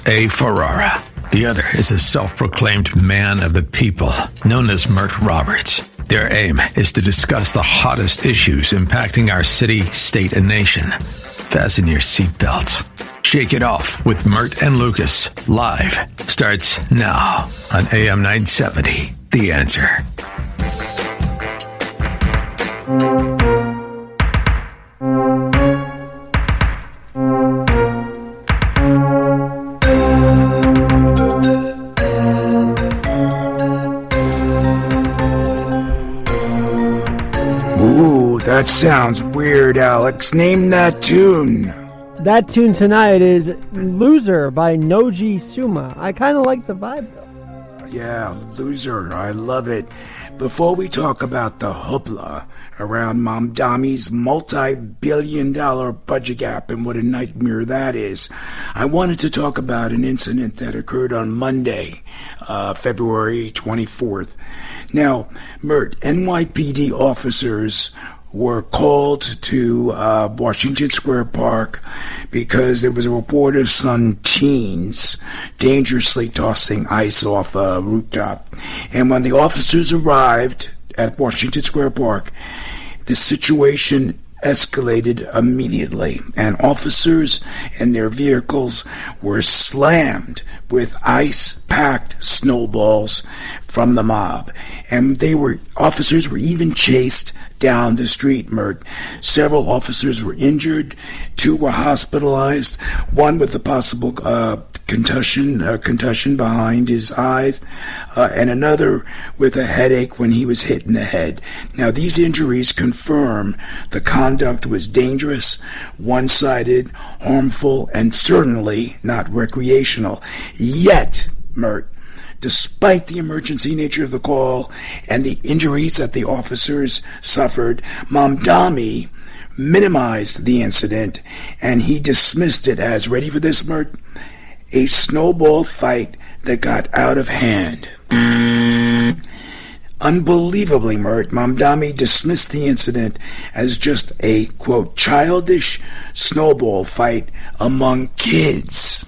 A. Ferrara. The other is a self-proclaimed man of the people, known as Mert Roberts. Their aim is to discuss the hottest issues impacting our city, state, and nation. Fasten your seatbelts. Shake it off with Mert and Lucas. Live starts now on AM 970. The Answer. Ooh, that sounds weird, Alex. Name that tune. That tune tonight is Loser by Noji Suma. I kind of like the vibe, though. Yeah, Loser. I love it. Before we talk about the hoopla around Mamdani's multi-billion-dollar budget gap and what a nightmare that is, I wanted to talk about an incident that occurred on Monday, February 24th. Now, Mert, NYPD officers were called to Washington Square Park because there was a report of some teens dangerously tossing ice off a rooftop. And when the officers arrived at Washington Square Park, the situation escalated immediately, and officers and their vehicles were slammed with ice-packed snowballs from the mob. And officers were even chased down the street, Mert. Several officers were injured. 2 were hospitalized, one with a possible concussion behind his eyes, and another with a headache when he was hit in the head. Now, these injuries confirm the conduct was dangerous, one-sided, harmful, and certainly not recreational. Yet, Mert, despite the emergency nature of the call and the injuries that the officers suffered, Mamdani minimized the incident, and he dismissed it as, ready for this, Mert, a snowball fight that got out of hand. Unbelievably, Mert, Mamdani dismissed the incident as just a, quote, childish snowball fight among kids.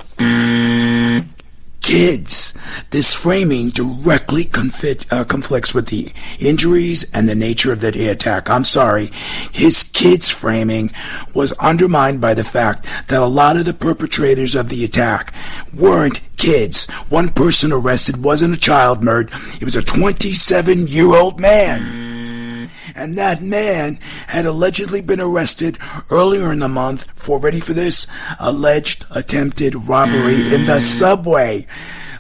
Kids. This framing directly conflicts with the injuries and the nature of the attack. I'm sorry. His kids framing was undermined by the fact that a lot of the perpetrators of the attack weren't kids. One person arrested wasn't a child, Mert. It was a 27-year-old man. And that man had allegedly been arrested earlier in the month for, ready for this, alleged attempted robbery in the subway.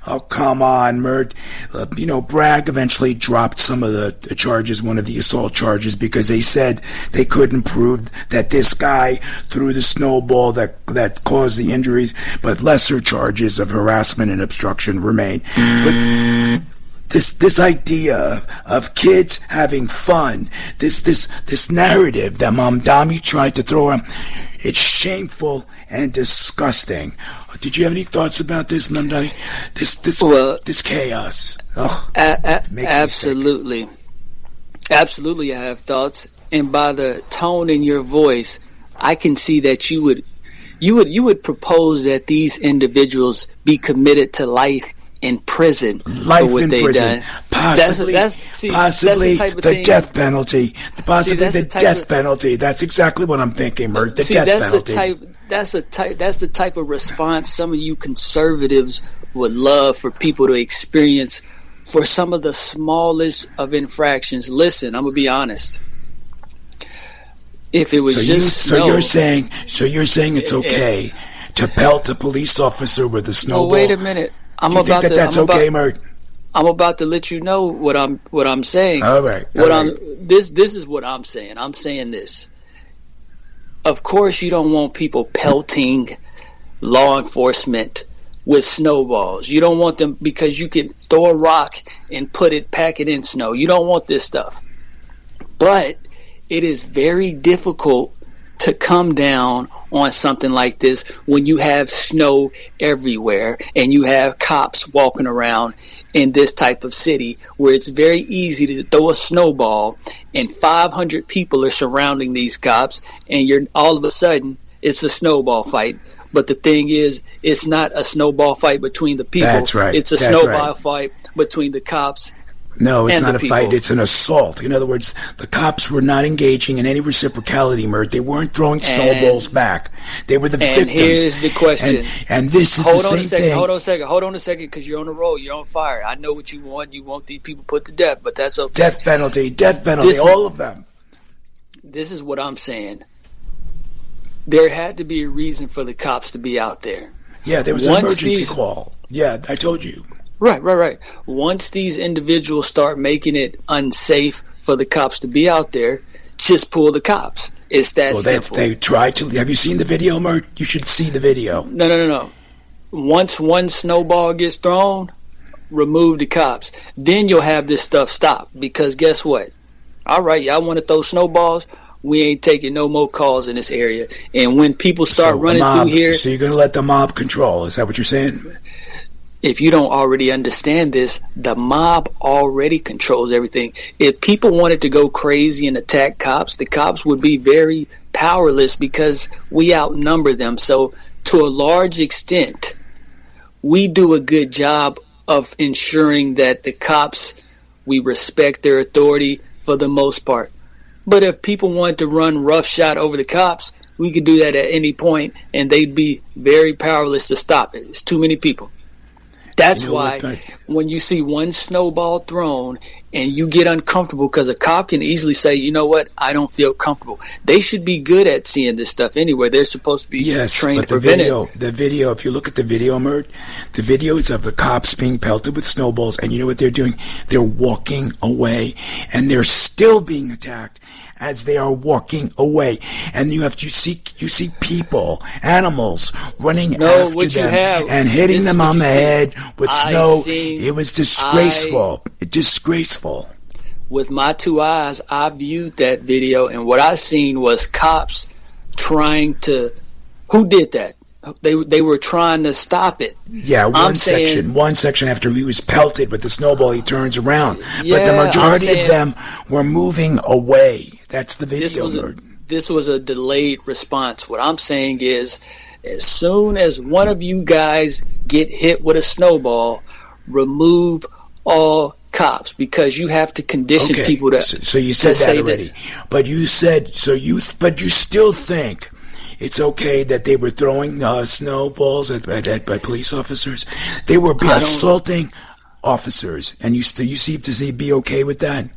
Oh, come on, Mert. Bragg eventually dropped some of the charges, one of the assault charges, because they said they couldn't prove that this guy threw the snowball that caused the injuries, but lesser charges of harassment and obstruction remain. But this idea of kids having fun, this narrative that Mamdani tried to throw around, it's shameful and disgusting. Did you have any thoughts about this, Mamdani? This chaos. Absolutely. Absolutely, I have thoughts. And by the tone in your voice, I can see that you would propose that these individuals be committed to life in prison for what they've done. Possibly the death penalty. Possibly the death penalty. That's exactly what I'm thinking, Mert. The death penalty. That's the type of response some of you conservatives would love for people to experience for some of the smallest of infractions. Listen, I'm gonna be honest. If it was so you're saying it's okay to pelt a police officer with a snowball? Oh, wait a minute. That's okay, Mert? I'm about to let you know what I'm saying. All right. This is what I'm saying. I'm saying this. Of course, you don't want people pelting law enforcement with snowballs. You don't want them because you can throw a rock and pack it in snow. You don't want this stuff. But it is very difficult to come down on something like this when you have snow everywhere and you have cops walking around in this type of city where it's very easy to throw a snowball and 500 people are surrounding these cops and you're all of a sudden it's a snowball fight. But the thing is, it's not a snowball fight between the people. That's right. It's a That's snowball right. fight between the cops. No, it's and not the a fight. people. It's an assault. In other words, the cops were not engaging in any reciprocality, Mert. They weren't throwing snowballs back. They were the And victims. here's the question. And this is the same thing. Hold on a second, because you're on the roll. You're on fire. I know what you want. You want these people put to death, but that's okay. Death penalty, all of them. This is what I'm saying. There had to be a reason for the cops to be out there. Yeah, there was an emergency call. Yeah, I told you. Right. Once these individuals start making it unsafe for the cops to be out there, just pull the cops. It's that simple. They tried to. Have you seen the video, Mert? You should see the video. No. Once one snowball gets thrown, remove the cops. Then you'll have this stuff stop. Because guess what? All right, y'all want to throw snowballs? We ain't taking no more calls in this area. And when people start running through here... So you're going to let the mob control. Is that what you're saying? If you don't already understand this, the mob already controls everything. If people wanted to go crazy and attack cops, the cops would be very powerless because we outnumber them. So to a large extent, we do a good job of ensuring that the cops, we respect their authority for the most part. But if people wanted to run roughshod over the cops, we could do that at any point, and they'd be very powerless to stop it. It's too many people. That's why when you see one snowball thrown and you get uncomfortable, because a cop can easily say, you know what, I don't feel comfortable. They should be good at seeing this stuff anyway. They're supposed to be trained to prevent it. The video, if you look at the video, Mert, the video is of the cops being pelted with snowballs, and you know what they're doing? They're walking away, and they're still being attacked as they are walking away. And you see people, animals running after them and hitting them on the head with snow. It was disgraceful. Disgraceful. With my two eyes, I viewed that video, and what I seen was cops trying to... Who did that? They were trying to stop it. Yeah, one section after he was pelted with the snowball, he turns around. But the majority of them were moving away. That's the video. This was a delayed response. What I'm saying is, as soon as one of you guys get hit with a snowball, remove all cops, because you have to condition people to... So you said that already. But you said... But you still think... It's okay that they were throwing snowballs at police officers. They were assaulting officers, and you seem to be okay with that.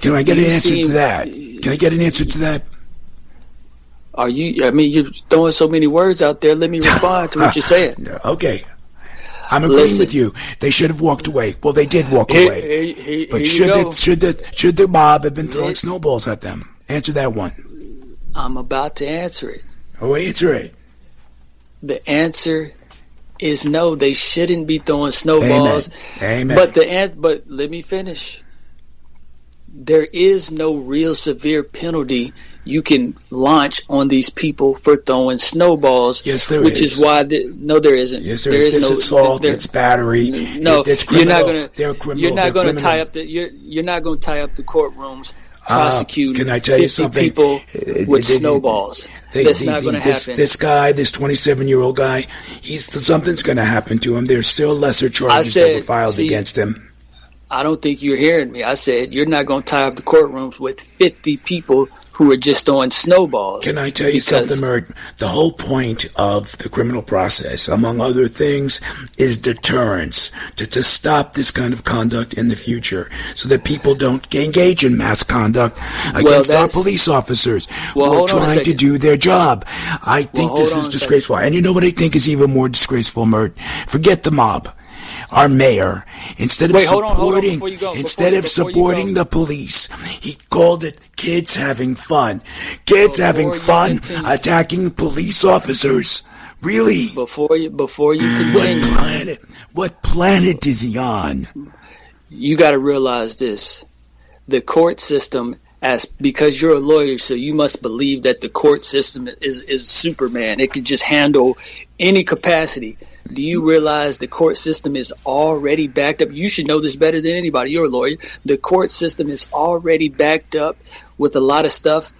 Can I get an answer to that? Can I get an answer to that? Are you? I mean, you're throwing so many words out there. Let me respond to what you're saying. Okay. I'm agreeing with you. They should have walked away. Well, they did walk away. But should the mob have been throwing snowballs at them? Answer that one. I'm about to answer it. Oh, answer it. The answer is no. They shouldn't be throwing snowballs. Amen. But let me finish. There is no real severe penalty you can launch on these people for throwing snowballs. Yes, there is. Which is why no, there isn't. Yes, there is. It's assault. It's battery. No, it's criminal. You're not going to tie up the. You're not going to tie up the courtrooms. Prosecute can I tell 50 you something? People with snowballs. That's not going to happen. This guy, this 27-year-old guy, something's going to happen to him. There's still lesser charges that were filed against him. I don't think you're hearing me. I said you're not going to tie up the courtrooms with 50 people who are just throwing snowballs. Can I tell you something, Mert? The whole point of the criminal process, among other things, is deterrence, to stop this kind of conduct in the future so that people don't engage in mass conduct against our police officers who are trying to do their job. I think this is disgraceful. And you know what I think is even more disgraceful, Mert? Forget the mob. Our mayor, instead of supporting the police, he called it kids having fun. Kids having fun attacking police officers. Really? Before you continue, what planet is he on? You got to realize this: the court system, because you're a lawyer, so you must believe that the court system is Superman. It can just handle any capacity. Do you realize the court system is already backed up? You should know this better than anybody. You're a lawyer. The court system is already backed up with a lot of stuff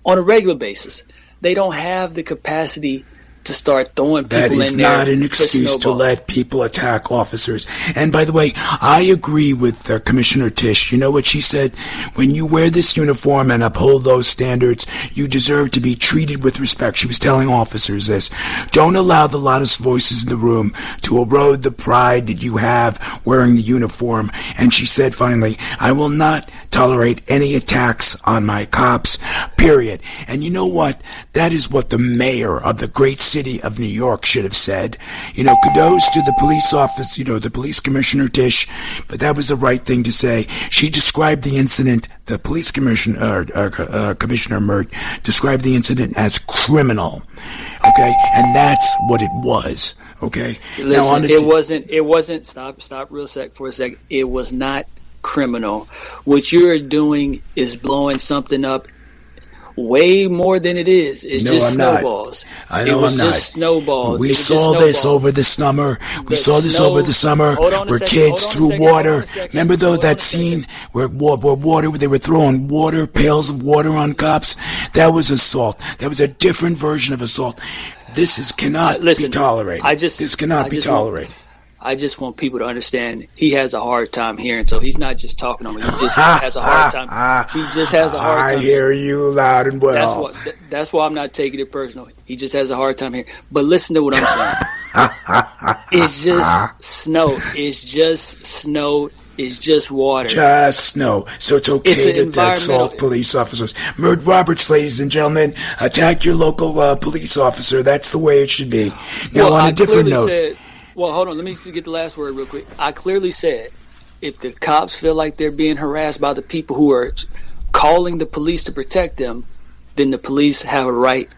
on a regular basis. They don't have the capacity to start throwing people That in there. is not an excuse to snowball. let people attack officers. And by the way, I agree with Commissioner Tisch. You know what she said? When you wear this uniform and uphold those standards, you deserve to be treated with respect. She was telling officers this. Don't allow the loudest voices in the room to erode the pride that you have wearing the uniform. And she said finally, I will not tolerate any attacks on my cops, period. And you know what? That is what the mayor of the great city of New York should have said. Kudos to the police office, the police commissioner Tisch, but that was the right thing to say. She described the incident, the police commissioner, Commissioner Mert, described the incident as criminal. Okay? And that's what it was. Okay? Listen, it wasn't, stop real sec for a second. It was not criminal. What you're doing is blowing something up way more than it is. It's just snowballs. I know I'm not. Just snowballs. We saw this over the summer. Where kids threw water. Remember though that scene where they were throwing pails of water on cops? That was assault. That was a different version of assault. This cannot be tolerated. This cannot be tolerated. I just want people to understand he has a hard time hearing, so he's not just talking on me. He just has a hard time. He just has a hard time. I hear you loud and well. That's why I'm not taking it personal. He just has a hard time hearing. But listen to what I'm saying. It's just snow. It's just snow. It's just water. Just snow. So it's okay to assault police officers. Mert Roberts, ladies and gentlemen, attack your local police officer. That's the way it should be. Now, on a different note. Well, hold on. Let me just get the last word real quick. I clearly said if the cops feel like they're being harassed by the people who are calling the police to protect them, then the police have a right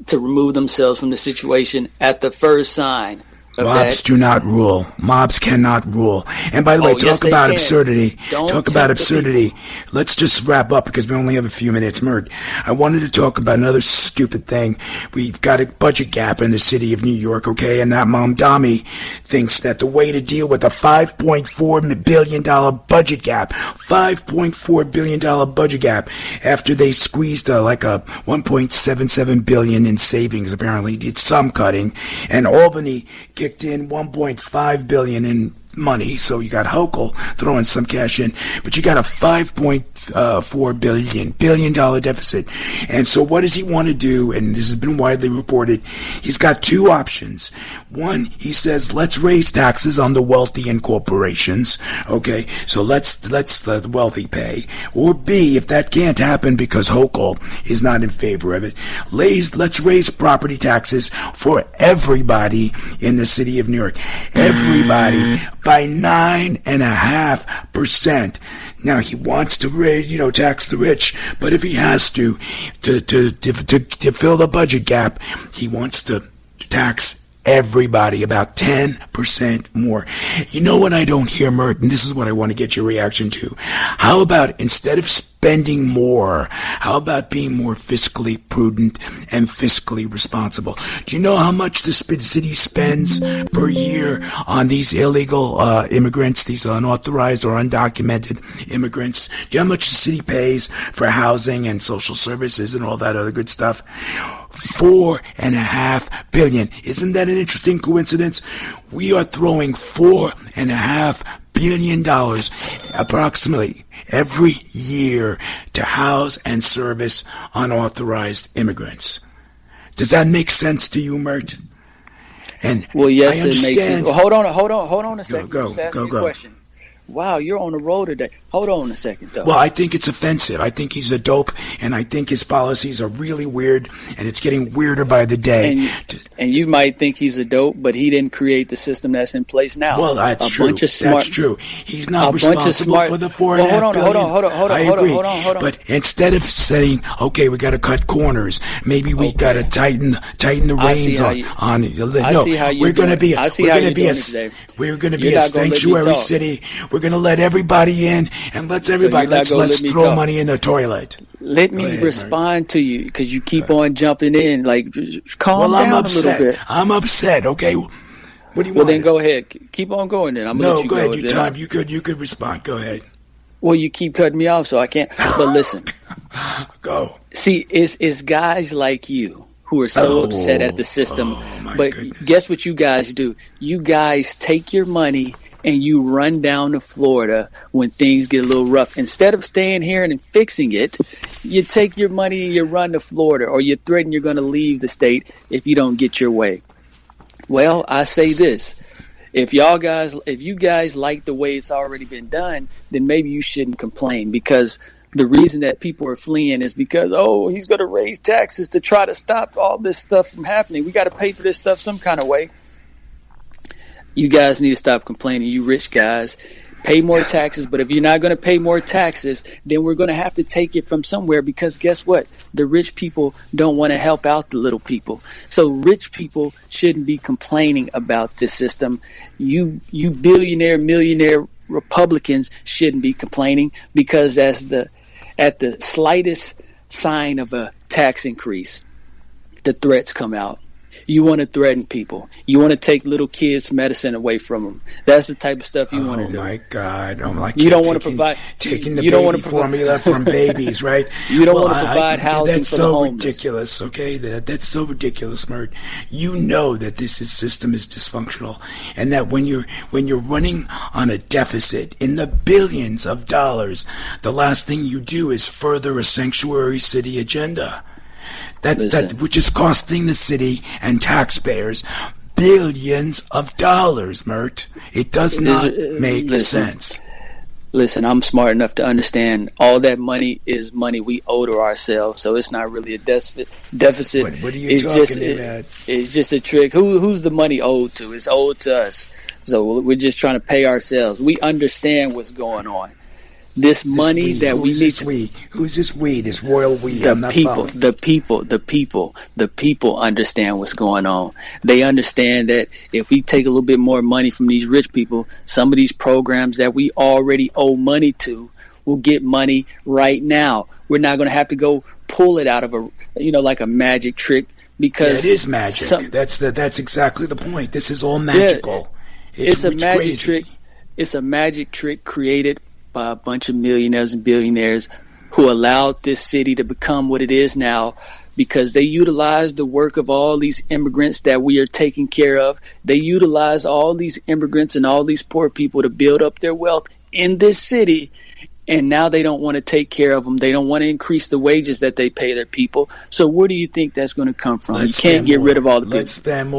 to remove themselves from the situation at the first sign. Mobs do not rule. Mobs cannot rule. And by the way, talk about absurdity. Let's just wrap up because we only have a few minutes, Mert. I wanted to talk about another stupid thing. We've got a budget gap in the city of New York, okay? And that Mamdani thinks that the way to deal with a $5.4 billion budget gap, $5.4 billion budget gap, after they squeezed like a $1.77 billion in savings, apparently did some cutting, and Albany kicked in $1.5 billion in money, so you got Hochul throwing some cash in, but you got a $5.4 billion deficit. And so what does he want to do? And this has been widely reported. He's got two options. One, he says, let's raise taxes on the wealthy and corporations. Okay, so let's the wealthy pay. Or B, if that can't happen because Hochul is not in favor of it, let's raise property taxes for everybody in the city of New York. Everybody. By 9.5%. Now he wants to raise, tax the rich, but if he has to fill the budget gap, he wants to tax everybody about 10% more. You know what I don't hear, Mert, and this is what I want to get your reaction to. How about instead of spending more, how about being more fiscally prudent and fiscally responsible? Do you know how much the city spends per year on these illegal immigrants, these unauthorized or undocumented immigrants? Do you know how much the city pays for housing and social services and all that other good stuff? $4.5 billion. Isn't that an interesting coincidence? We are throwing $4.5 billion approximately every year to house and service unauthorized immigrants. Does that make sense to you, Mert? And well, yes, it makes sense. Well, hold on a second. Go. Question. Wow, you're on the road today. Hold on a second, though. Well, I think it's offensive. I think he's a dope, and I think his policies are really weird, and it's getting weirder by the day. And you might think he's a dope, but he didn't create the system that's in place now. Well, that's true. That's true. He's not responsible for the $4.5 billion. Hold on. But instead of saying, okay, we got to cut corners, maybe we got to tighten the reins on it. We're going to be a sanctuary city. We're going to let everybody in, and let's throw money in the toilet. Let me respond to you, because you keep on jumping in. Like, calm down a little bit. I'm upset, okay? What do you want? Well, then go ahead. Keep on going then. I'm going to let you go. Go ahead. You could respond. Go ahead. Well, you keep cutting me off, so I can't. But listen. Go. See, it's guys like you who are so upset at the system. But guess what you guys do? You guys take your money and you run down to Florida when things get a little rough. Instead of staying here and fixing it, you take your money and you run to Florida, or you threaten you're going to leave the state if you don't get your way. Well, I say this. If you guys like the way it's already been done, then maybe you shouldn't complain, because the reason that people are fleeing is because, he's going to raise taxes to try to stop all this stuff from happening. We got to pay for this stuff some kind of way. You guys need to stop complaining, you rich guys. Pay more taxes, but if you're not going to pay more taxes, then we're going to have to take it from somewhere, because guess what? The rich people don't want to help out the little people. So rich people shouldn't be complaining about this system. You billionaire, millionaire Republicans shouldn't be complaining, because at the slightest sign of a tax increase, the threats come out. You want to threaten people. You want to take little kids' medicine away from them. That's the type of stuff you want to do. Oh my God! You don't want to provide taking the baby formula from babies, right? You don't want to provide housing for the homeless. That's so ridiculous. Okay, that's so ridiculous, Mert. You know that system is dysfunctional, and that when you're running on a deficit in the billions of dollars, the last thing you do is further a sanctuary city agenda. That which is costing the city and taxpayers billions of dollars, Mert. It does not make sense. Listen, I'm smart enough to understand all that money is money we owe to ourselves, so it's not really a deficit. What are you talking about? It's just a trick. Who's the money owed to? It's owed to us. So we're just trying to pay ourselves. We understand what's going on. This money that we need to... Who's this we? This royal we? The people understand what's going on. They understand that if we take a little bit more money from these rich people, some of these programs that we already owe money to will get money right now. We're not going to have to go pull it out of like a magic trick, because it is magic. That's exactly the point. This is all magical. It's a magic trick. It's a magic trick created by a bunch of millionaires and billionaires who allowed this city to become what it is now, because they utilized the work of all these immigrants that we are taking care of. They utilize all these immigrants and all these poor people to build up their wealth in this city, and now they don't want to take care of them. They don't want to increase the wages that they pay their people. So where do you think that's going to come from? You can't get rid of all the people. Let's spend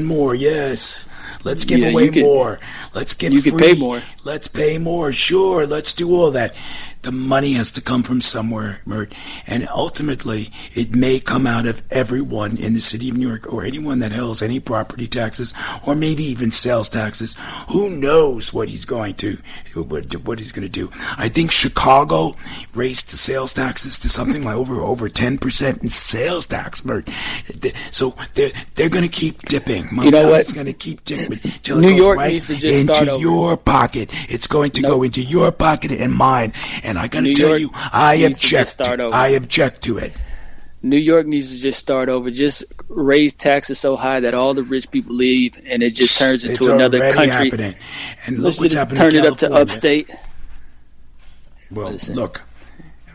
more. Yes. Let's give away more. Let's get free. You can pay more. Let's pay more. Sure. Let's do all that. The money has to come from somewhere, Mert, and ultimately it may come out of everyone in the city of New York, or anyone that holds any property taxes, or maybe even sales taxes. Who knows what he's going to do? I think Chicago raised the sales taxes to something like over 10% in sales tax, Mert. So they're going to keep dipping. Mamdani's going to keep dipping till New it goes York right needs to just start over. your pocket. It's going to go into your pocket and mine. And I got to tell you, I object to it. New York needs to just start over. Just raise taxes so high that all the rich people leave, and it just turns into another country. Happening. And look what's happening. Turn it up to upstate. Well, look.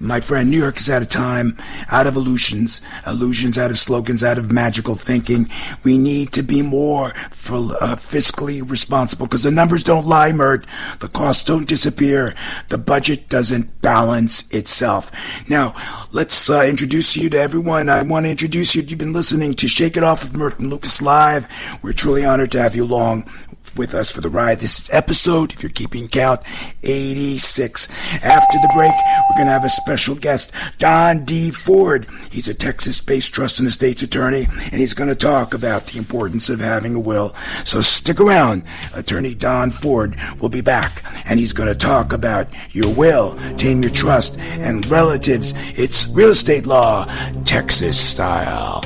My friend, New York is out of time, out of illusions, out of slogans, out of magical thinking. We need to be more fiscally responsible, because the numbers don't lie, Mert. The costs don't disappear. The budget doesn't balance itself. Now, let's introduce you to everyone. I want to introduce you. You've been listening to Shake It Off with Mert and Lucas Live. We're truly honored to have you along with us for the ride. This is episode, if you're keeping count, 86. After the break, we're going to have a special guest, Don D. Ford. He's a Texas-based trust and estates attorney, and he's going to talk about the importance of having a will. So stick around. Attorney Don Ford will be back, and he's going to talk about your will, tame your trust, and relatives. It's real estate law, Texas style.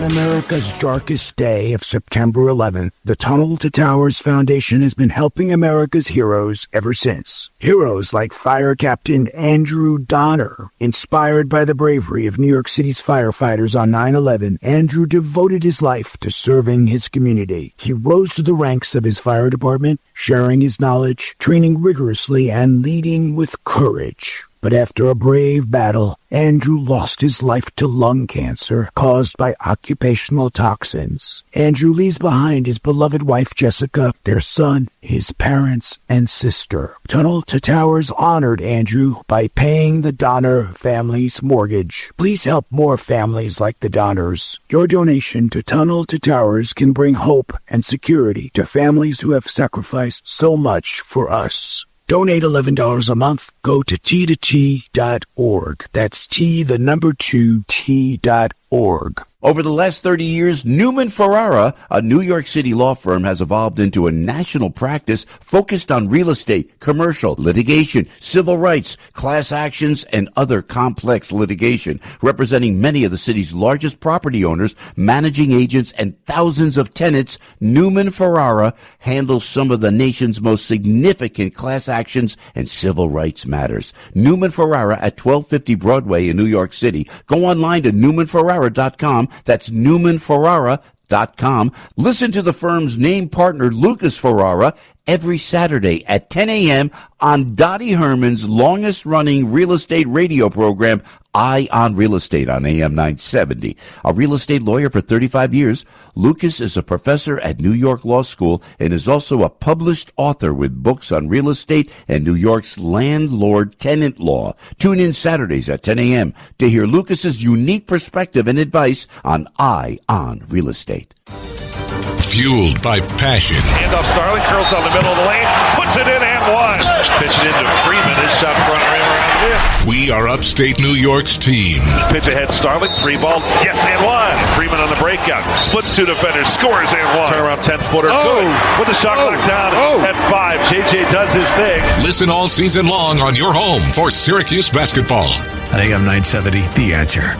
America's America's darkest day of September 11th, the Tunnel to Towers Foundation has been helping America's heroes ever since. Heroes like Fire Captain Andrew Donner. Inspired by the bravery of New York City's firefighters on 9/11, Andrew devoted his life to serving his community. He rose to the ranks of his fire department, sharing his knowledge, training rigorously, and leading with courage. But after a brave battle, Andrew lost his life to lung cancer caused by occupational toxins. Andrew leaves behind his beloved wife, Jessica, their son, his parents, and sister. Tunnel to Towers honored Andrew by paying the Donner family's mortgage. Please help more families like the Donners. Your donation to Tunnel to Towers can bring hope and security to families who have sacrificed so much for us. Donate $11 a month. Go to t2t.org. That's T2T.org. Over the last 30 years, Newman Ferrara, a New York City law firm, has evolved into a national practice focused on real estate, commercial, litigation, civil rights, class actions, and other complex litigation, representing many of the city's largest property owners, managing agents, and thousands of tenants. Newman Ferrara handles some of the nation's most significant class actions and civil rights matters. Newman Ferrara at 1250 Broadway in New York City. Go online to newmanferrara.com. That's newmanferrara.com. Listen to the firm's name partner, Lucas Ferrara, every Saturday at 10 a.m. on Dottie Herman's longest-running real estate radio program, Eye on Real Estate on AM 970. A real estate lawyer for 35 years, Lucas is a professor at New York Law School and is also a published author with books on real estate and New York's landlord-tenant law. Tune in Saturdays at 10 a.m. to hear Lucas's unique perspective and advice on Eye on Real Estate. Fueled by passion. Handoff, Starling curls on the middle of the lane, puts it in and one. Pitch it into Freeman, his shot front rim around it. We are upstate New York's team. Pitch ahead, Starling, 3-ball, yes and one. Freeman on the breakout, splits two defenders, scores and one. Turnaround 10-footer, good. With the shot clock down at 5. JJ does his thing. Listen all season long on your home for Syracuse basketball. On AM 970, The Answer.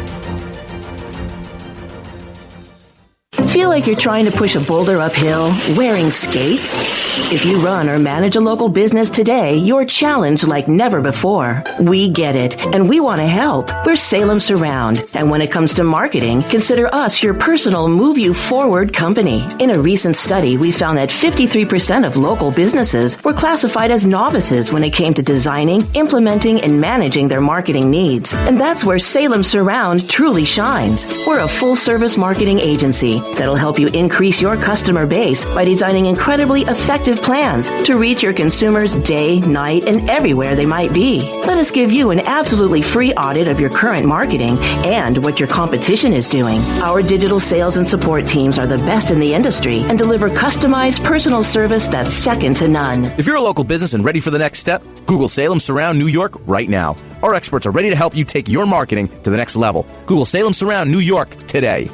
Feel like you're trying to push a boulder uphill wearing skates? If you run or manage a local business today, you're challenged like never before. We get it, and we want to help. We're Salem Surround, and when it comes to marketing, consider us your personal move you forward company. In a recent study, we found that 53% of local businesses were classified as novices when it came to designing, implementing, and managing their marketing needs. And that's where Salem Surround truly shines. We're a full-service marketing agency that'll help you increase your customer base by designing incredibly effective plans to reach your consumers day, night, and everywhere they might be. Let us give you an absolutely free audit of your current marketing and what your competition is doing. Our digital sales and support teams are the best in the industry and deliver customized personal service that's second to none. If you're a local business and ready for the next step, Google Salem Surround New York right now. Our experts are ready to help you take your marketing to the next level. Google Salem Surround New York today.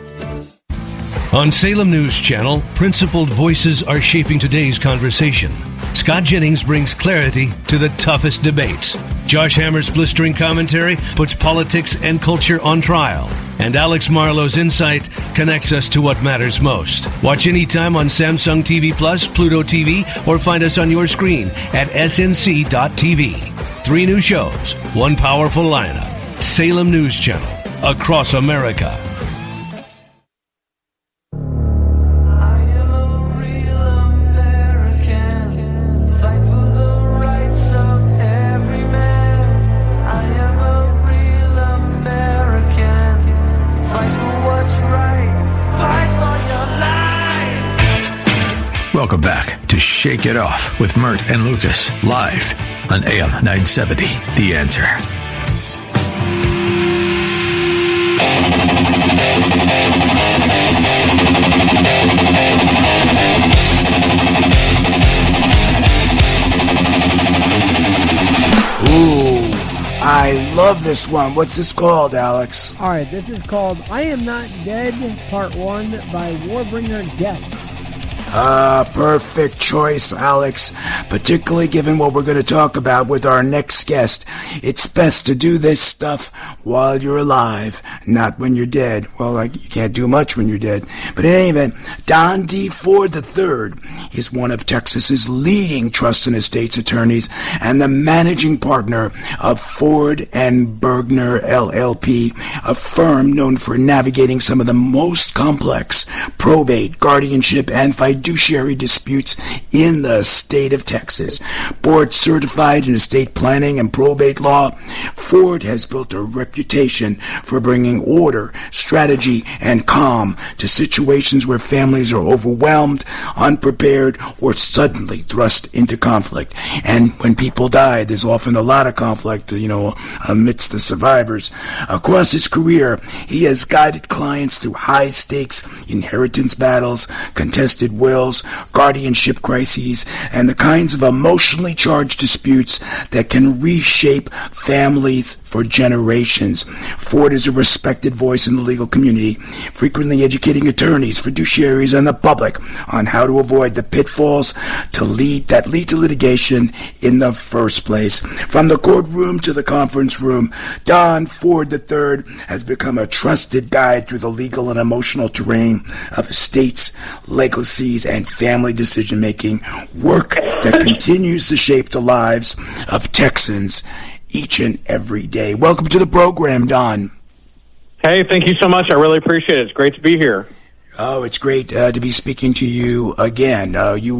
On Salem News Channel, principled voices are shaping today's conversation. Scott Jennings brings clarity to the toughest debates. Josh Hammer's blistering commentary puts politics and culture on trial. And Alex Marlowe's insight connects us to what matters most. Watch anytime on Samsung TV Plus, Pluto TV, or find us on your screen at snc.tv. 3 new shows, 1 powerful lineup. Salem News Channel, across America. Welcome back to Shake It Off with Mert and Lucas, live on AM 970, The Answer. Ooh, I love this one. What's this called, Alex? All right, this is called I Am Not Dead, Part 1 by Warbringer Death. Perfect choice, Alex, particularly given what we're going to talk about with our next guest. It's best to do this stuff while you're alive, not when you're dead. Well, you can't do much when you're dead. But in any event, Don D. Ford III is one of Texas's leading trust and estates attorneys and the managing partner of Ford and Bergner LLP, a firm known for navigating some of the most complex probate, guardianship, and fiduciary disputes in the state of Texas. Board certified in estate planning and probate law, Ford has built a reputation for bringing order, strategy, and calm to situations where families are overwhelmed, unprepared, or suddenly thrust into conflict. And when people die, there's often a lot of conflict, amidst the survivors. Across his career, he has guided clients through high-stakes inheritance battles, contested wills, guardianship crises, and the kinds of emotionally charged disputes that can reshape families for generations. Ford is a respected voice in the legal community, frequently educating attorneys, fiduciaries, and the public on how to avoid the pitfalls that lead to litigation in the first place. From the courtroom to the conference room, Don Ford III has become a trusted guide through the legal and emotional terrain of estates, legacies, and family decision-making, work that continues to shape the lives of Texans each and every day. Welcome to the program, Don. Hey, thank you so much. I really appreciate it. It's great to be here. Oh, it's great to be speaking to you again.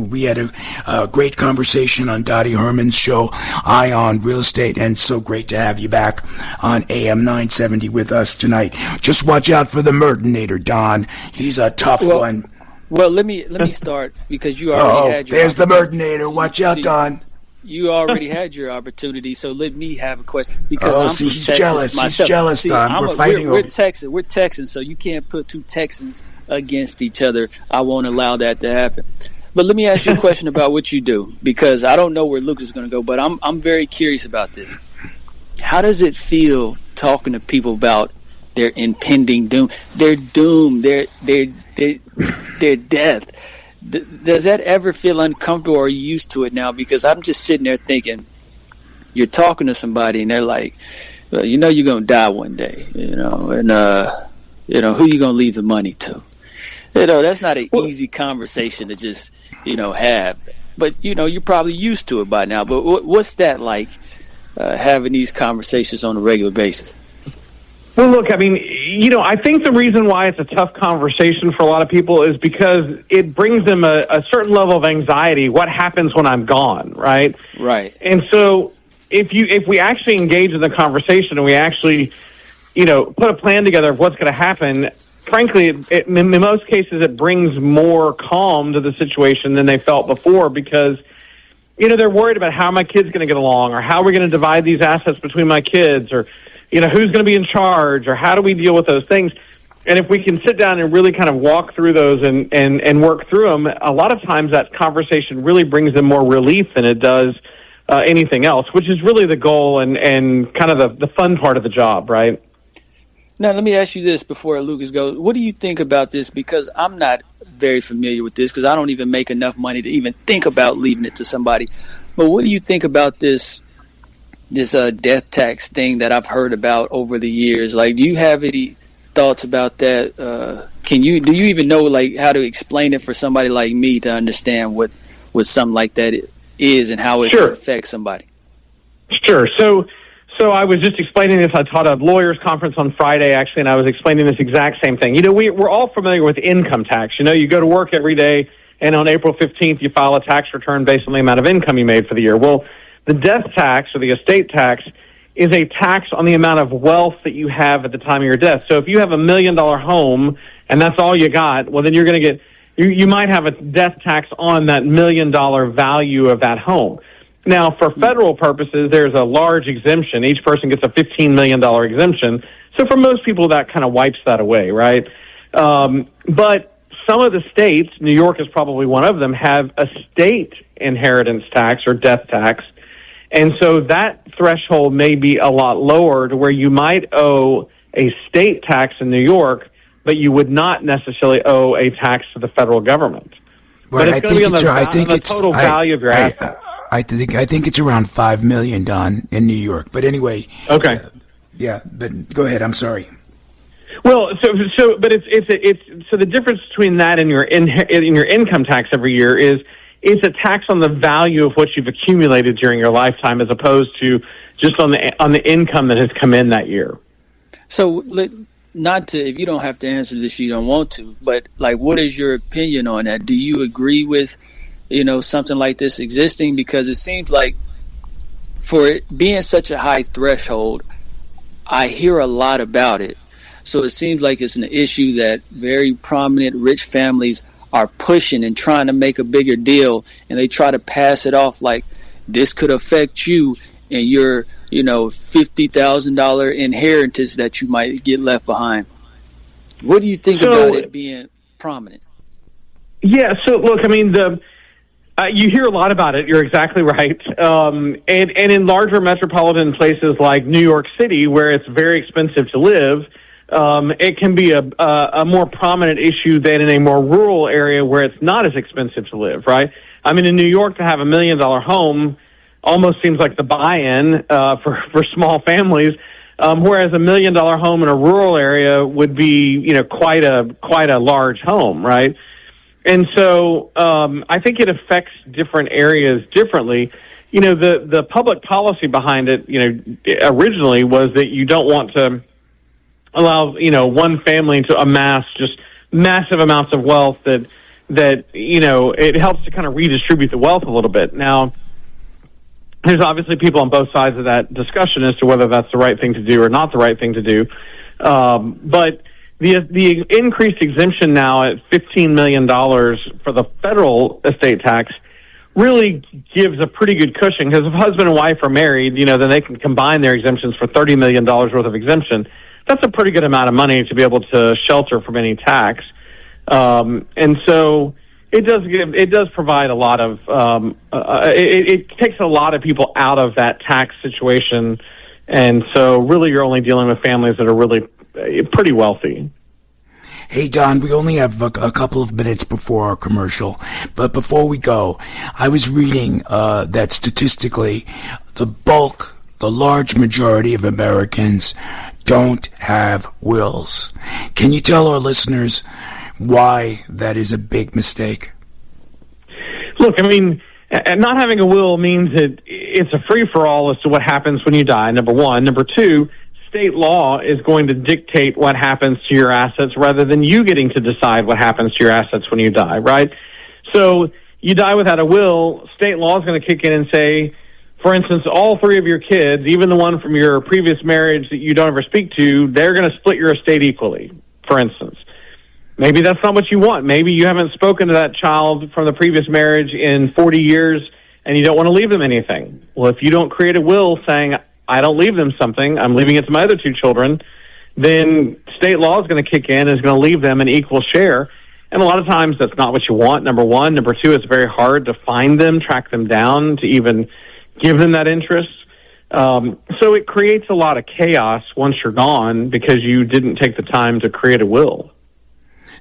We had a great conversation on Dottie Herman's show, Eye on Real Estate, and so great to have you back on AM 970 with us tonight. Just watch out for the Mertonator, Don. He's a tough one. Well, let me start because you already had your. There's the Mertonator. Watch out, Don. You already had your opportunity, so let me have a question because he's jealous. Myself. He's jealous, Don. We're fighting over. We're Texans, so you can't put two Texans against each other. I won't allow that to happen. But let me ask you a question about what you do, because I don't know where Luke is going to go, but I'm very curious about this. How does it feel talking to people about their impending doom, their doom, their death? Does that ever feel uncomfortable, or are you used to it now? Because I'm just sitting there thinking, you're talking to somebody and they're like, well, you're going to die one day, and who you going to leave the money to? That's not an easy conversation to just, have. But, you're probably used to it by now. But what's that like, having these conversations on a regular basis? Well, look, I think the reason why it's a tough conversation for a lot of people is because it brings them a certain level of anxiety. What happens when I'm gone, right? Right. And so if we actually engage in the conversation and we actually, put a plan together of what's going to happen, frankly, in most cases, it brings more calm to the situation than they felt before because, they're worried about how my kid's going to get along or how we're going to divide these assets between my kids or, who's going to be in charge or how do we deal with those things. And if we can sit down and really kind of walk through those and work through them, a lot of times that conversation really brings them more relief than it does anything else, which is really the goal and kind of the fun part of the job, right? Now, let me ask you this before Lucas goes. What do you think about this? Because I'm not very familiar with this because I don't even make enough money to even think about leaving it to somebody. But what do you think about this death tax thing that I've heard about over the years? Like, do you have any thoughts about that? Do you even know how to explain it for somebody like me to understand what something like that is and how it can affect somebody? Sure. So I was just explaining this. I taught a lawyers conference on Friday, actually, and I was explaining this exact same thing. We're all familiar with income tax. You go to work every day, and on April 15th, you file a tax return based on the amount of income you made for the year. Well, the death tax or the estate tax is a tax on the amount of wealth that you have at the time of your death. So if you have $1 million home and that's all you got, well, then you're going to get, you might have a death tax on that $1 million value of that home. Now, for federal purposes, there's a large exemption. Each person gets a $15 million exemption. So for most people, that kind of wipes that away, right? But some of the states, New York is probably one of them, have a state inheritance tax or death tax. And so that threshold may be a lot lower to where you might owe a state tax in New York, but you would not necessarily owe a tax to the federal government. Right, But it's going to be on the total value of your asset. I think it's around $5 million, Don, in New York. But anyway, okay, yeah. But go ahead. I'm sorry. Well, but it's the difference between that and your income tax every year is it's a tax on the value of what you've accumulated during your lifetime, as opposed to just on the income that has come in that year. So, not to, if you don't have to answer this, you don't want to, but like, what is your opinion on that? Do you agree with, something like this existing? Because it seems like for it being such a high threshold, I hear a lot about it. So it seems like it's an issue that very prominent rich families are pushing and trying to make a bigger deal, and they try to pass it off like this could affect you and your $50,000 inheritance that you might get left behind. What do you think about it being prominent? Yeah, so look, I mean, you hear a lot about it. You're exactly right. And in larger metropolitan places like New York City, where it's very expensive to live, it can be a more prominent issue than in a more rural area where it's not as expensive to live, right? I mean, in New York, to have $1 million home almost seems like the buy-in for small families, whereas $1 million home in a rural area would be quite a large home, right? And so I think it affects different areas differently. The public policy behind it, originally was that you don't want to allow one family to amass just massive amounts of wealth that it helps to kind of redistribute the wealth a little bit. Now, there's obviously people on both sides of that discussion as to whether that's the right thing to do or not the right thing to do. But the increased exemption now at $15 million for the federal estate tax really gives a pretty good cushion, because if husband and wife are married, then they can combine their exemptions for $30 million worth of exemption. That's a pretty good amount of money to be able to shelter from any tax. And so it does provide a lot of it takes a lot of people out of that tax situation, and so really you're only dealing with families that are really pretty wealthy. Hey, Don, we only have a couple of minutes before our commercial, but before we go, I was reading that statistically the large majority of Americans don't have wills. Can you tell our listeners why that is a big mistake? Look, I mean, not having a will means that it's a free-for-all as to what happens when you die, number one. Number two, state law is going to dictate what happens to your assets rather than you getting to decide what happens to your assets when you die, right? So you die without a will, state law is going to kick in and say, for instance, all three of your kids, even the one from your previous marriage that you don't ever speak to, they're going to split your estate equally, for instance. Maybe that's not what you want. Maybe you haven't spoken to that child from the previous marriage in 40 years and you don't want to leave them anything. Well, if you don't create a will saying, I don't leave them something, I'm leaving it to my other two children, then state law is going to kick in and is going to leave them an equal share. And a lot of times that's not what you want, number one. Number two, it's very hard to find them, track them down, to even give them that interest. So it creates a lot of chaos once you're gone because you didn't take the time to create a will.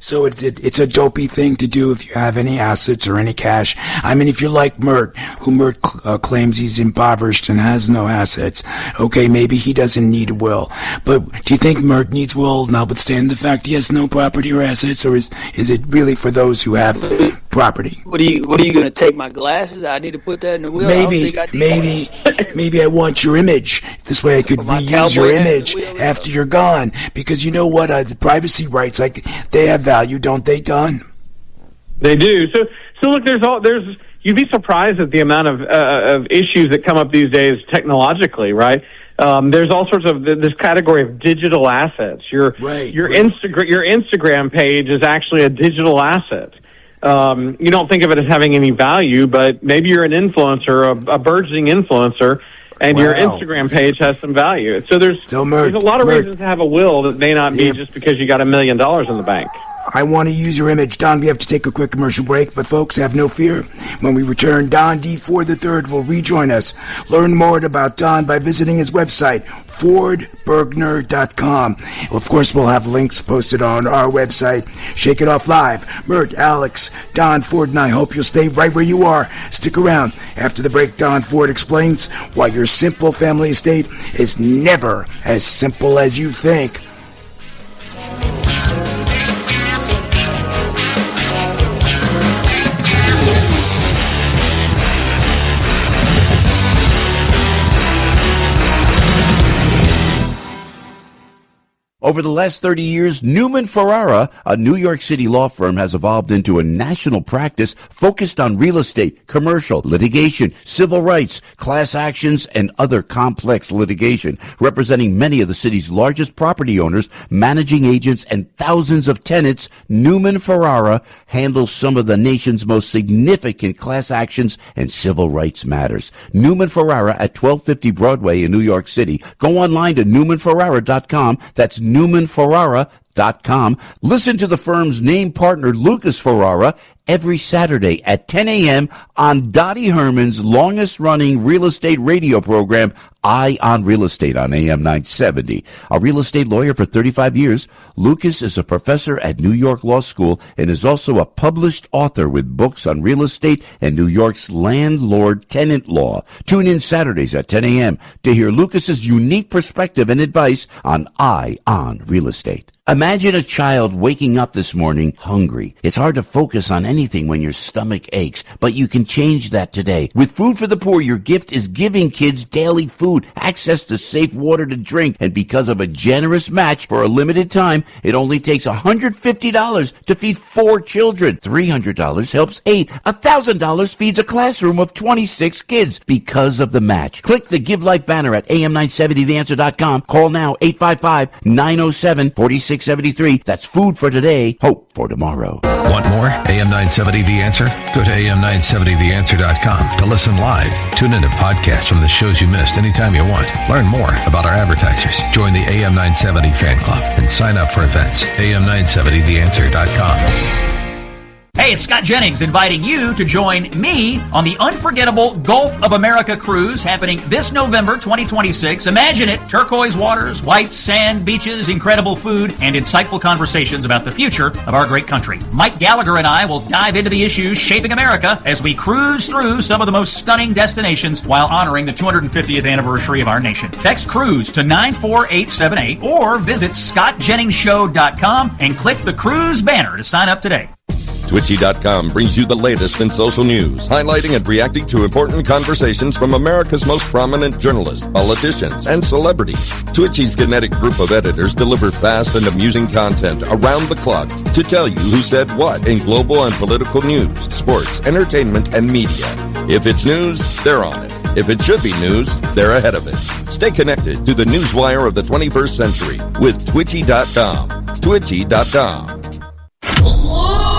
So it's a dopey thing to do if you have any assets or any cash. I mean, if you're like Mert, who Mert claims he's impoverished and has no assets, okay, maybe he doesn't need a will. But do you think Mert needs a will, notwithstanding the fact he has no property or assets, or is it really for those who have property? What are you going to take my glasses? I need to put that in the will. Maybe I want your image. This way I could reuse your image after you're gone. Because you know what? The privacy rights, they have value, don't they, Don? They do. So look, you'd be surprised at the amount of issues that come up these days technologically, right? There's all sorts of this category of digital assets. Your Instagram page is actually a digital asset. You don't think of it as having any value, but maybe you're an influencer, a burgeoning influencer, and your Instagram page has some value. So there's a lot of reasons to have a will that may not be just because you got $1 million in the bank. I want to use your image. Don, we have to take a quick commercial break, but folks, have no fear. When we return, Don D. Ford III will rejoin us. Learn more about Don by visiting his website, fordbergner.com. Of course, we'll have links posted on our website. Shake It Off Live. Mert, Alex, Don Ford, and I hope you'll stay right where you are. Stick around. After the break, Don Ford explains why your simple family estate is never as simple as you think. Over the last 30 years, Newman Ferrara, a New York City law firm, has evolved into a national practice focused on real estate, commercial, litigation, civil rights, class actions, and other complex litigation, representing many of the city's largest property owners, managing agents, and thousands of tenants. Newman Ferrara handles some of the nation's most significant class actions and civil rights matters. Newman Ferrara at 1250 Broadway in New York City. Go online to newmanferrara.com. That's newmanferrara.com. Listen to the firm's name partner, Lucas Ferrara, every Saturday at 10 a.m. on Dottie Herman's longest-running real estate radio program, Eye on Real Estate, on AM 970. A real estate lawyer for 35 years, Lucas is a professor at New York Law School and is also a published author with books on real estate and New York's landlord-tenant law. Tune in Saturdays at 10 a.m. to hear Lucas's unique perspective and advice on Eye on Real Estate. Imagine a child waking up this morning hungry. It's hard to focus on anything when your stomach aches, but you can change that today. With Food for the Poor, your gift is giving kids daily food, access to safe water to drink, and because of a generous match for a limited time, it only takes $150 to feed 4 children. $300 helps 8. $1,000 feeds a classroom of 26 kids because of the match. Click the Give Life banner at am970theanswer.com. Call now 855-907-4673. That's food for today, hope for tomorrow. Want more? AM 970 The Answer? Go to am970theanswer.com to listen live. Tune in to podcasts from the shows you missed anytime you want. Learn more about our advertisers. Join the AM 970 fan club and sign up for events. am970theanswer.com. Hey, it's Scott Jennings inviting you to join me on the unforgettable Gulf of America cruise happening this November 2026. Imagine it. Turquoise waters, white sand, beaches, incredible food, and insightful conversations about the future of our great country. Mike Gallagher and I will dive into the issues shaping America as we cruise through some of the most stunning destinations while honoring the 250th anniversary of our nation. Text cruise to 94878 or visit scottjenningsshow.com and click the cruise banner to sign up today. Twitchy.com brings you the latest in social news, highlighting and reacting to important conversations from America's most prominent journalists, politicians, and celebrities. Twitchy's kinetic group of editors deliver fast and amusing content around the clock to tell you who said what in global and political news, sports, entertainment, and media. If it's news, they're on it. If it should be news, they're ahead of it. Stay connected to the newswire of the 21st century with Twitchy.com. Twitchy.com.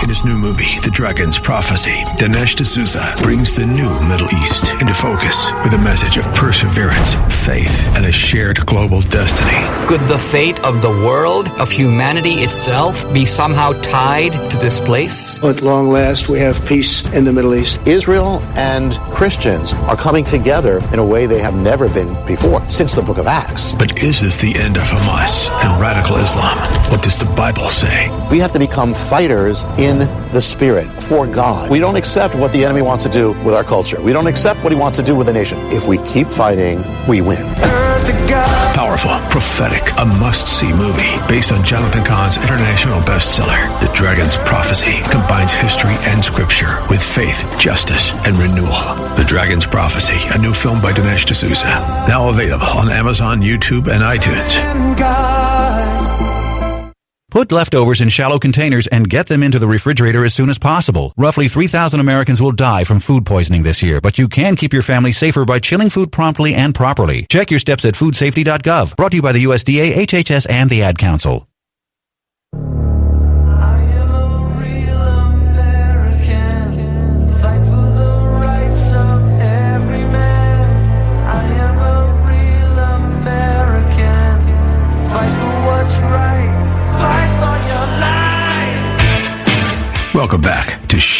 In his new movie, The Dragon's Prophecy, Dinesh D'Souza brings the new Middle East into focus with a message of perseverance, faith, and a shared global destiny. Could the fate of the world, of humanity itself, be somehow tied to this place? At long last, we have peace in the Middle East. Israel and Christians are coming together in a way they have never been before, since the book of Acts. But is this the end of Hamas and radical Islam? What does the Bible say? We have to become fighters in the Spirit for God. We don't accept what the enemy wants to do with our culture. We don't accept what he wants to do with the nation. If we keep fighting, we win. Powerful, prophetic, a must-see movie based on Jonathan Cahn's international bestseller, The Dragon's Prophecy, combines history and scripture with faith, justice, and renewal. The Dragon's Prophecy, a new film by Dinesh D'Souza, now available on Amazon, YouTube, and iTunes. Put leftovers in shallow containers and get them into the refrigerator as soon as possible. Roughly 3,000 Americans will die from food poisoning this year, but you can keep your family safer by chilling food promptly and properly. Check your steps at foodsafety.gov. Brought to you by the USDA, HHS, and the Ad Council.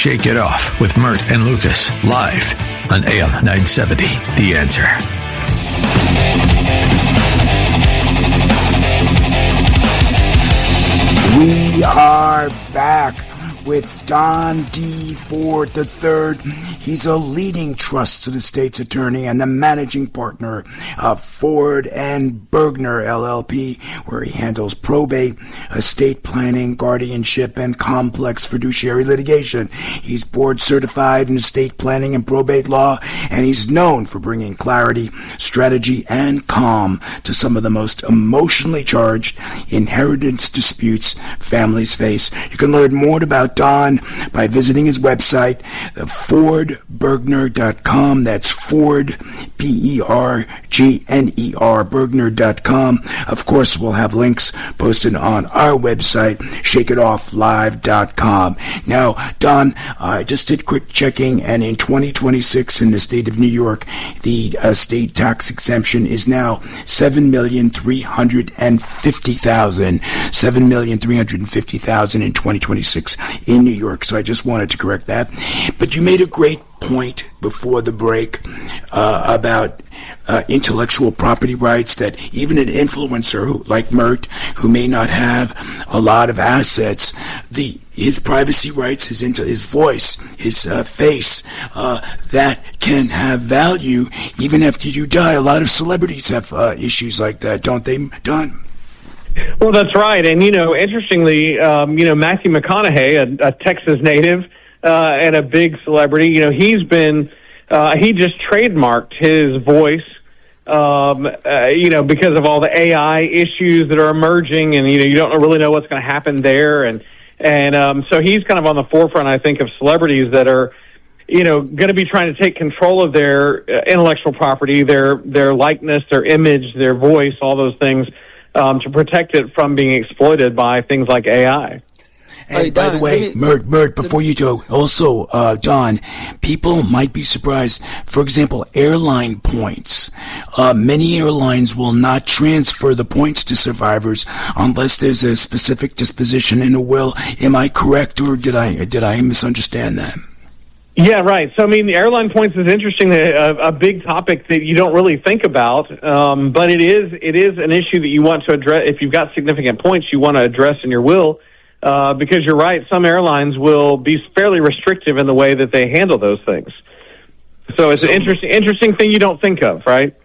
Shake It Off with Mert and Lucas, live on AM 970. The Answer. We are back with Don D. Ford III. He's a leading trust and estates attorney and the managing partner of Ford and Bergner LLP, where he handles probate, estate planning, guardianship, and complex fiduciary litigation. He's board certified in estate planning and probate law, and he's known for bringing clarity, strategy, and calm to some of the most emotionally charged inheritance disputes families face. You can learn more about Don by visiting his website, FordBergner.com. That's Ford, Bergner, Bergner.com. Of course, we'll have links posted on our website, ShakeItOffLive.com. Now, Don, I just did quick checking, and in 2026 in the state of New York, the state tax exemption is now $7,350,000. $7,350,000 in 2026 in New York. So I just wanted to correct that. But you made a great point before the break about intellectual property rights, that even an influencer like Mert, who may not have a lot of assets, his privacy rights, his voice, his face, that can have value even after you die. A lot of celebrities have issues like that, don't they, Don? Well, that's right. And, interestingly, Matthew McConaughey, a Texas native and a big celebrity, he just trademarked his voice, because of all the AI issues that are emerging, and, you don't really know what's going to happen there. And so he's kind of on the forefront, I think, of celebrities that are, going to be trying to take control of their intellectual property, their likeness, their image, their voice, all those things, to protect it from being exploited by things like AI. And by the way, Mert, before you go, also, Don, people might be surprised. For example, airline points. Many airlines will not transfer the points to survivors unless there's a specific disposition in a will. Am I correct, or did I misunderstand that? Yeah, right. So, the airline points is interesting, a big topic that you don't really think about, but it is an issue that you want to address. If you've got significant points, you want to address in your will, because you're right, some airlines will be fairly restrictive in the way that they handle those things. So it's an interesting thing you don't think of, right?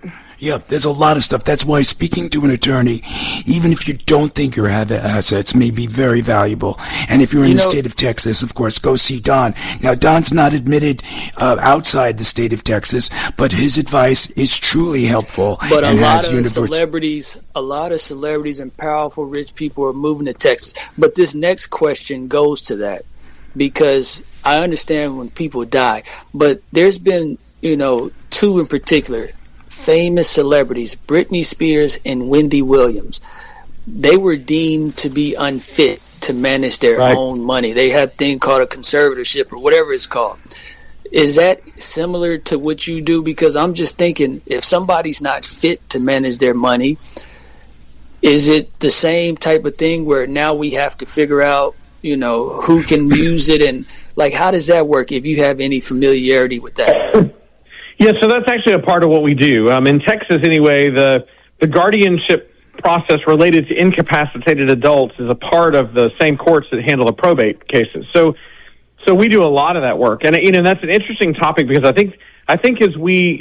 Yeah, there's a lot of stuff. That's why speaking to an attorney, even if you don't think your assets, may be very valuable. And if you're in the state of Texas, of course, go see Don. Now, Don's not admitted outside the state of Texas, but his advice is truly helpful. But a lot of celebrities and powerful, rich people are moving to Texas. But this next question goes to that, because I understand when people die, but there's been, two in particular, famous celebrities, Britney Spears and Wendy Williams. They were deemed to be unfit to manage their own money. They had a thing called a conservatorship or whatever it's called. Is that similar to what you do? Because I'm just thinking, if somebody's not fit to manage their money, is it the same type of thing where now we have to figure out, who can use it, and how does that work, if you have any familiarity with that? Yeah, so that's actually a part of what we do. In Texas, anyway, the guardianship process related to incapacitated adults is a part of the same courts that handle the probate cases. So we do a lot of that work, and that's an interesting topic, because I think as we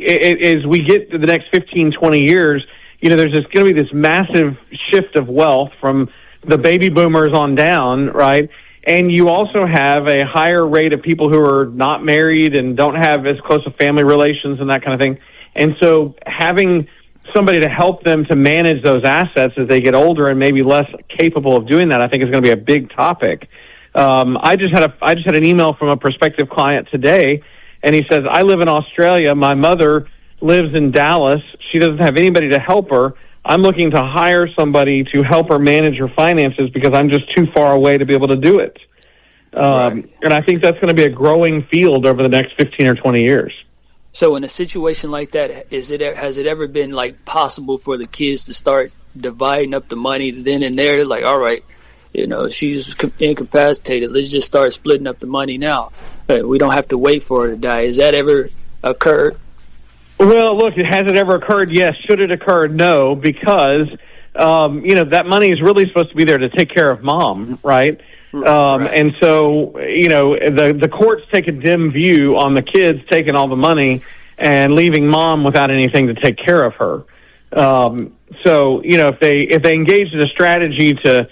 get to the next 15, 20 years, there's just going to be this massive shift of wealth from the baby boomers on down, right? And you also have a higher rate of people who are not married and don't have as close of family relations and that kind of thing. And so having somebody to help them to manage those assets as they get older and maybe less capable of doing that, I think is going to be a big topic. I just had an email from a prospective client today, and he says, I live in Australia. My mother lives in Dallas. She doesn't have anybody to help her. I'm looking to hire somebody to help her manage her finances because I'm just too far away to be able to do it. And I think that's going to be a growing field over the next 15 or 20 years. So in a situation like that, has it ever been possible for the kids to start dividing up the money then and there? They're like, all right, she's incapacitated. Let's just start splitting up the money now. We don't have to wait for her to die. Has that ever occurred? Well, look, has it ever occurred? Yes. Should it occur? No, because, that money is really supposed to be there to take care of mom, right? Right. And so, the courts take a dim view on the kids taking all the money and leaving mom without anything to take care of her. So, if they engaged in a strategy to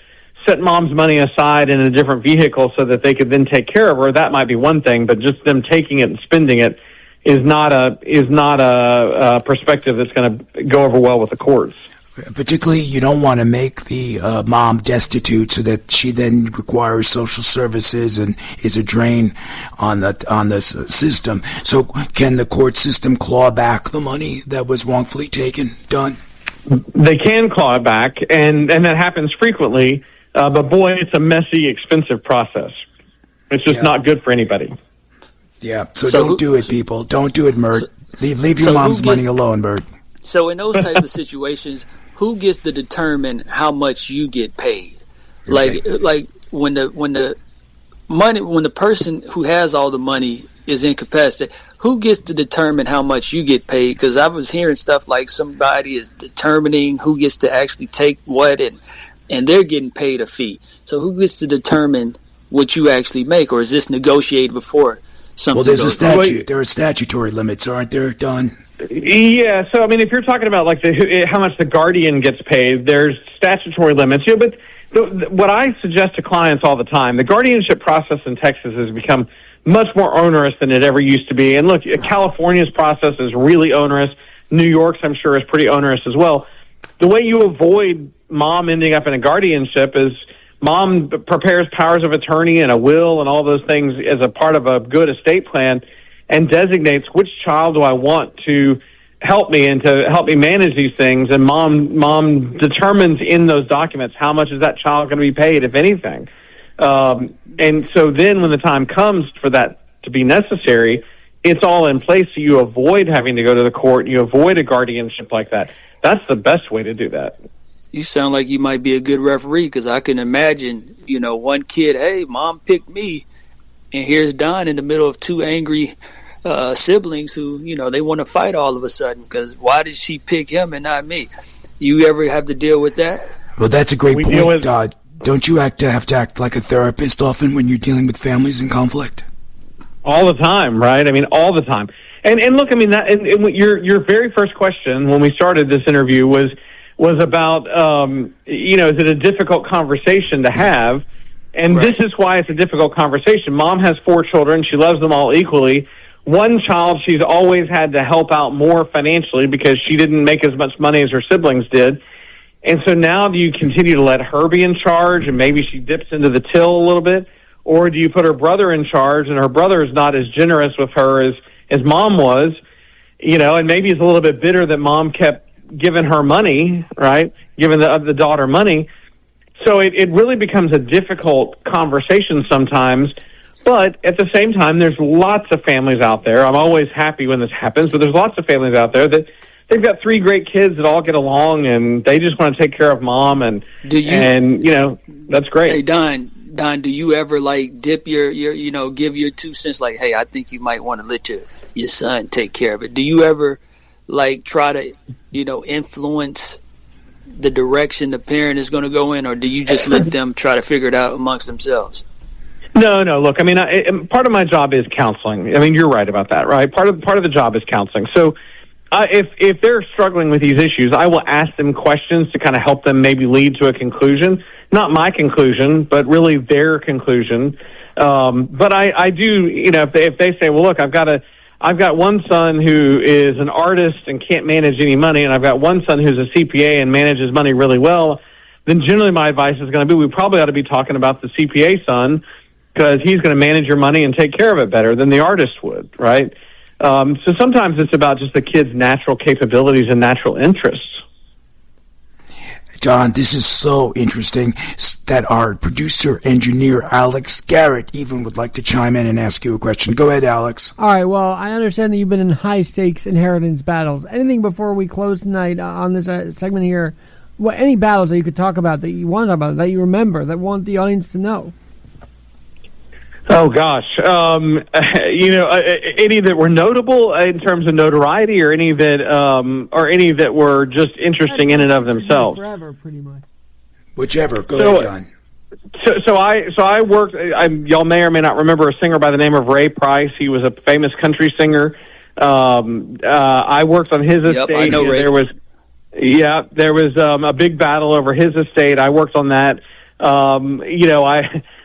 set mom's money aside in a different vehicle so that they could then take care of her, that might be one thing, but just them taking it and spending it is not a perspective that's going to go over well with the courts. Particularly, you don't want to make the mom destitute so that she then requires social services and is a drain on the system. So, can the court system claw back the money that was wrongfully taken? Done. They can claw it back, and that happens frequently. But boy, it's a messy, expensive process. It's just not good for anybody. Yeah. So don't do it, people. Don't do it, Mert. Leave your mom's money alone, Mert. So in those type of situations, who gets to determine how much you get paid? Like when the person who has all the money is incapacitated, who gets to determine how much you get paid? Because I was hearing stuff like somebody is determining who gets to actually take what, and they're getting paid a fee. So who gets to determine what you actually make, or is this negotiated before something? Well, there's a statute. There are statutory limits, aren't there, Don? Yeah, so I mean, if you're talking about like how much the guardian gets paid, there's statutory limits. But what I suggest to clients all the time, the guardianship process in Texas has become much more onerous than it ever used to be. And look, California's process is really onerous. New York's, I'm sure, is pretty onerous as well. The way you avoid mom ending up in a guardianship is mom prepares powers of attorney and a will and all those things as a part of a good estate plan, and designates which child do I want to help me and to help me manage these things. And mom determines in those documents how much is that child going to be paid, if anything. And so then when the time comes for that to be necessary, it's all in place. So you avoid having to go to the court. You avoid a guardianship like that. That's the best way to do that. You sound like you might be a good referee, because I can imagine, one kid, hey, mom picked me. And here's Don in the middle of two angry siblings who, they want to fight all of a sudden because why did she pick him and not me? You ever have to deal with that? Well, that's a great point, Todd. Don't you have to act like a therapist often when you're dealing with families in conflict? All the time, right? I mean, all the time. And look, I mean, and your very first question when we started this interview was about, is it a difficult conversation to have? And This is why it's a difficult conversation. Mom has 4 children. She loves them all equally. One child she's always had to help out more financially because she didn't make as much money as her siblings did. And so now do you continue to let her be in charge and maybe she dips into the till a little bit? Or do you put her brother in charge and her brother is not as generous with her as mom was, and maybe is a little bit bitter that mom kept giving her money, right? Giving the daughter money. So it really becomes a difficult conversation sometimes, but at the same time, there's lots of families out there. I'm always happy when this happens, but there's lots of families out there that they've got 3 great kids that all get along and they just want to take care of mom and that's great. Hey, Don, do you ever dip your give your 2 cents hey, I think you might want to let your son take care of it. Do you ever try to, influence the direction the parent is going to go in, or do you just let them try to figure it out amongst themselves? No. Look, I mean, part of my job is counseling. I mean, you're right about that, right? Part of the job is counseling. So, if they're struggling with these issues, I will ask them questions to kind of help them maybe lead to a conclusion. Not my conclusion, but really their conclusion. But I do, if they say, well, look, I've got one son who is an artist and can't manage any money, and I've got one son who's a CPA and manages money really well, then generally my advice is going to be we probably ought to be talking about the CPA son because he's going to manage your money and take care of it better than the artist would, right? So sometimes it's about just the kid's natural capabilities and natural interests. John, this is so interesting that our producer, engineer, Alex Garrett, even would like to chime in and ask you a question. Go ahead, Alex. All right, well, I understand that you've been in high-stakes inheritance battles. Anything before we close tonight on this segment here any battles that you could talk about that you want to talk about, that you remember, that want the audience to know? Oh gosh, any that were notable in terms of notoriety, or any that were just interesting in and of themselves. Forever, pretty much. Whichever. Go ahead, Don. So I worked. Y'all may or may not remember a singer by the name of Ray Price. He was a famous country singer. I worked on his estate. I know Ray. There was a big battle over his estate. I worked on that.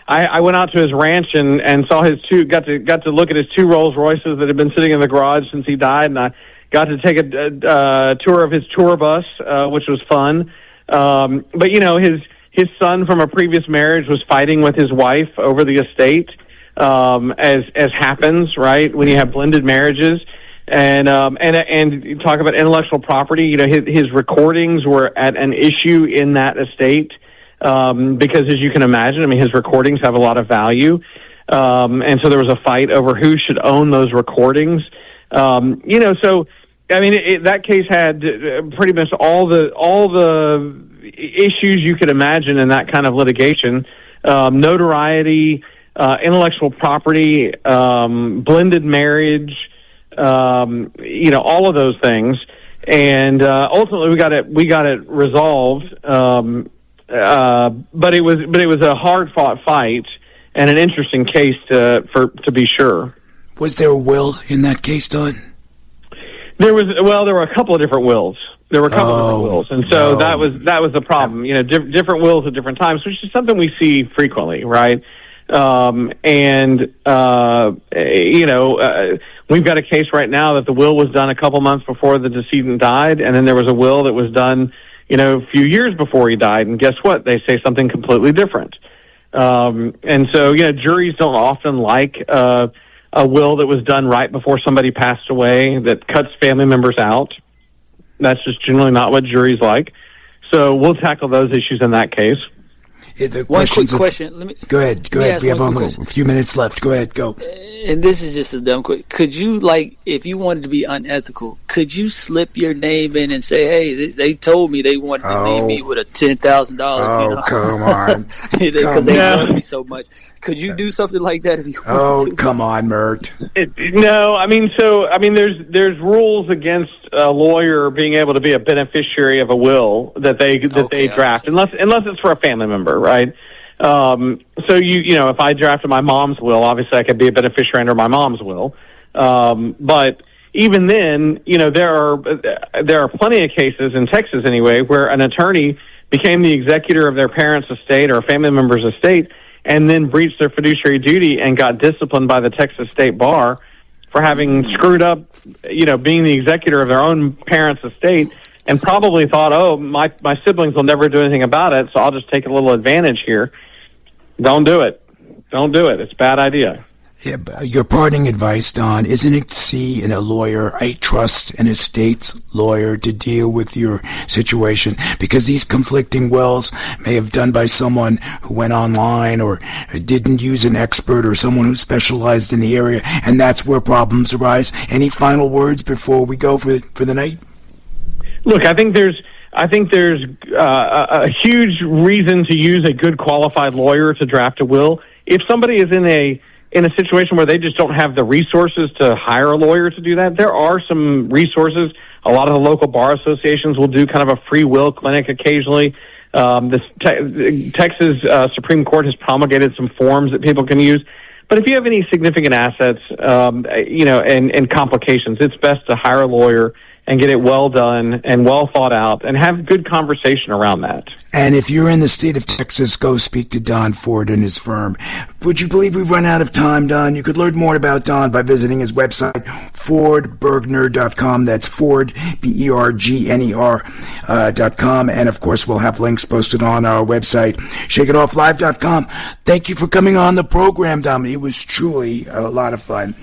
I went out to his ranch and saw his got to look at his 2 Rolls Royces that had been sitting in the garage since he died, and I got to take a tour of his tour bus, which was fun. But his son from a previous marriage was fighting with his wife over the estate, as happens, right, when you have blended marriages. And you talk about intellectual property. His recordings were at an issue in that estate, because, as you can imagine, his recordings have a lot of value. And so there was a fight over who should own those recordings. That case had pretty much all the issues you could imagine in that kind of litigation: notoriety, intellectual property, blended marriage, all of those things. And ultimately, we got it resolved. But it was a hard fought fight and an interesting case to be sure. Was there a will in that case, Don? There were a couple of different wills. There were a couple of different wills, and so that was the problem. Different wills at different times, which is something we see frequently, right? We've got a case right now that the will was done a couple months before the decedent died, and then there was a will that was done, a few years before he died, and guess what? They say something completely different. And so, juries don't often like a will that was done right before somebody passed away that cuts family members out. That's just generally not what juries like. So we'll tackle those issues in that case. One quick question. Go ahead. We have a few minutes left. Go ahead. Go. And this is just a dumb question. Could you, if you wanted to be unethical, could you slip your name in and say, "Hey, they told me they wanted to leave me with a $10,000"? Oh, come on! Because they love me so much. Could you do something like that if you wanted to? Come on, Mert. There's rules against a lawyer being able to be a beneficiary of a will that they draft, unless it's for a family member, right? If I drafted my mom's will, obviously I could be a beneficiary under my mom's will. But even then, there are plenty of cases in Texas anyway where an attorney became the executor of their parents' estate or a family member's estate and then breached their fiduciary duty and got disciplined by the Texas State Bar for having screwed up, being the executor of their own parents' estate, and probably thought, my siblings will never do anything about it, so I'll just take a little advantage here. Don't do it. It's a bad idea. Yeah, but your parting advice, Don, isn't it to see in a lawyer, I trust an estate's lawyer to deal with your situation? Because these conflicting wills may have done by someone who went online or didn't use an expert or someone who specialized in the area, and that's where problems arise. Any final words before we go for the night? Look, I think there's a huge reason to use a good qualified lawyer to draft a will. If somebody is in a situation where they just don't have the resources to hire a lawyer to do that, there are some resources. A lot of the local bar associations will do kind of a free will clinic occasionally. The Texas Supreme Court has promulgated some forms that people can use. But if you have any significant assets, and complications, it's best to hire a lawyer and get it well done and well thought out and have good conversation around that. And if you're in the state of Texas, go speak to Don Ford and his firm. Would you believe we've run out of time, Don? You could learn more about Don by visiting his website, FordBergner.com. That's Ford, BERGNER.com. And, of course, we'll have links posted on our website, ShakeItOffLive.com. Thank you for coming on the program, Don. It was truly a lot of fun.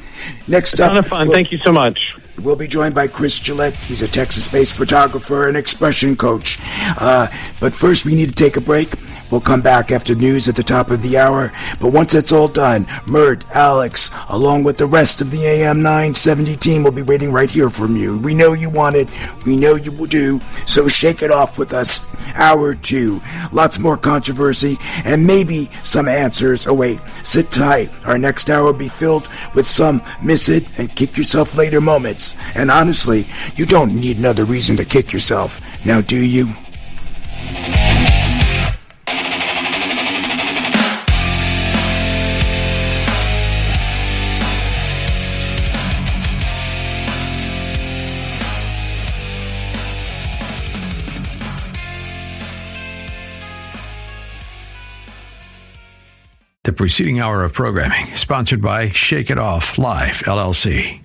Next up, a ton of fun. Thank you so much. We'll be joined by Chris Gillette. He's a Texas-based photographer and expression coach. But first, we need to take a break. We'll come back after news at the top of the hour, but once it's all done, Mert, Alex, along with the rest of the AM 970 team will be waiting right here for you. We know you want it. We know you will do. So shake it off with us. Hour 2. Lots more controversy and maybe some answers. Oh wait, sit tight. Our next hour will be filled with some miss it and kick yourself later moments. And honestly, you don't need another reason to kick yourself. Now do you? The preceding hour of programming sponsored by Shake It Off Live, LLC.